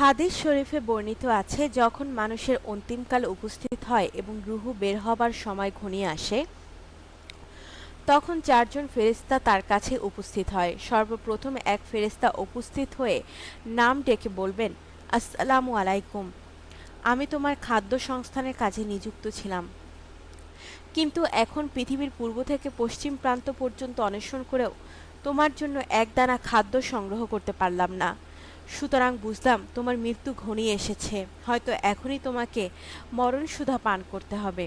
হাদিস শরীফে বর্ণিত আছে, যখন মানুষের অন্তিমকাল উপস্থিত হয় এবং রূহ বের হবার সময় ঘনিয়ে আসে, তখন চারজন ফেরেশতা তার কাছে উপস্থিত হয়। সর্বপ্রথম এক ফেরেশতা উপস্থিত হয়ে নাম ডেকে বলবেন, আসসালামু আলাইকুম, আমি তোমার খাদ্য সংস্থানের কাজে নিযুক্ত ছিলাম, কিন্তু এখন পৃথিবীর পূর্ব থেকে পশ্চিম প্রান্ত পর্যন্ত অন্বেষণ করেও তোমার জন্য এক দানা খাদ্য সংগ্রহ করতে পারলাম না। সুতরাং বুঝলাম তোমার মৃত্যু ঘনিয়ে এসেছে, হয়তো এখনই তোমাকে মরণসুধা পান করতে হবে।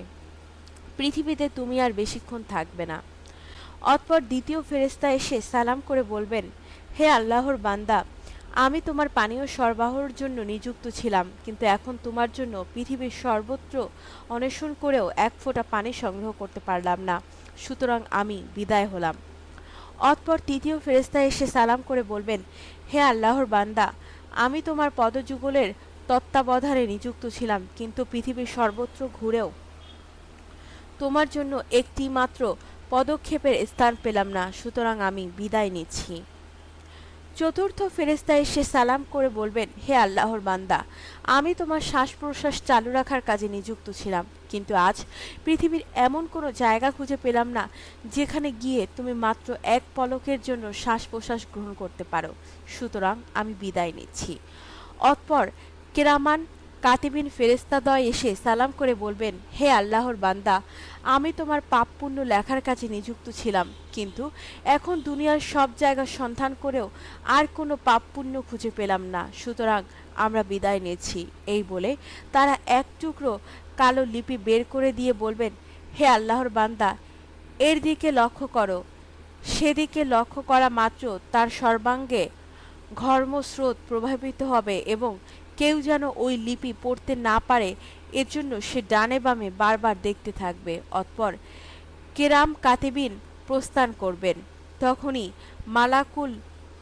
পৃথিবীতে তুমি আর বেশিক্ষণ থাকবে না। অতঃপর দ্বিতীয় ফেরেশতা এসে সালাম করে বলবেন, হে আল্লাহর বান্দা, আমি তোমার পানীয় সরবরাহের জন্য নিযুক্ত ছিলাম, কিন্তু এখন তোমার জন্য পৃথিবীর সর্বত্র অন্বেষণ করেও এক ফোঁটা পানি সংগ্রহ করতে পারলাম না, সুতরাং আমি বিদায় হলাম। অতঃপর তৃতীয় ফেরেশতা এসে সালাম করে বলবেন, হে আল্লাহর বান্দা, আমি তোমার পদযুগলের তত্ত্বাবধানে নিযুক্ত ছিলাম, কিন্তু পৃথিবীর সর্বত্র ঘুরেও তোমার জন্য একটি মাত্র পদক্ষেপের স্থান পেলাম না, সুতরাং আমি বিদায় নিচ্ছি। চতুর্থ ফেরেশতা এসে সালাম করে বলবেন, হে আল্লাহর বান্দা, আমি তোমার শ্বাস প্রশ্বাস চালু রাখার কাজে নিযুক্ত ছিলাম, কিন্তু আজ পৃথিবীর এমন কোনো জায়গা খুঁজে পেলাম না যেখানে গিয়ে তুমি মাত্র এক পলকের জন্য শ্বাস প্রশ্বাস গ্রহণ করতে পারো, সুতরাং আমি বিদায় নিচ্ছি। অতঃপর কেরামান কাতিবিন ফেরেশতাদ্বয় এসে সালাম করে বলবেন, হে আল্লাহর বান্দা, আমি তোমার পাপ পুণ্য লেখার কাজে নিযুক্ত ছিলাম, কিন্তু এখন দুনিয়ার সব জায়গা সন্ধান করেও আর কোনো পাপ পুণ্য খুঁজে পেলাম না, সুতরাং আমরা বিদায় নিচ্ছি। এই বলে তারা এক টুকরো কালো লিপি বের করে দিয়ে বলবেন, হে আল্লাহর বান্দা, এর দিকে লক্ষ্য করো। সেদিকে লক্ষ্য করা মাত্র তার সর্বাঙ্গে ঘর্মস্রোত প্রবাহিত হবে এবং কেউ যেন ওই লিপি পড়তে না পারে, এর জন্য সে ডানে বামে বারবার দেখতে থাকবে। অতঃপর কেরাম কাতিবিন প্রস্থান করবেন। তখনই মালাকুল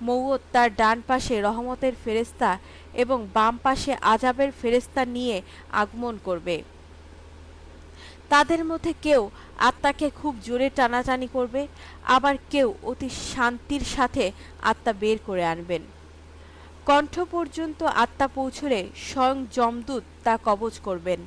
মউত তার ডান পাশে রহমতের ফেরেশতা এবং বাম পাশে আযাবের ফেরেশতা নিয়ে আগমন করবে। তাদের মধ্যে কেউ আত্মাকে খুব জোরে টানাটানি করবে, আবার কেউ অতি শান্তির সাথে আত্মা বের করে আনবেন। কণ্ঠ পর্যন্ত আত্মা পৌঁছলে স্বয়ং যমদূত তা কবজ করবেন।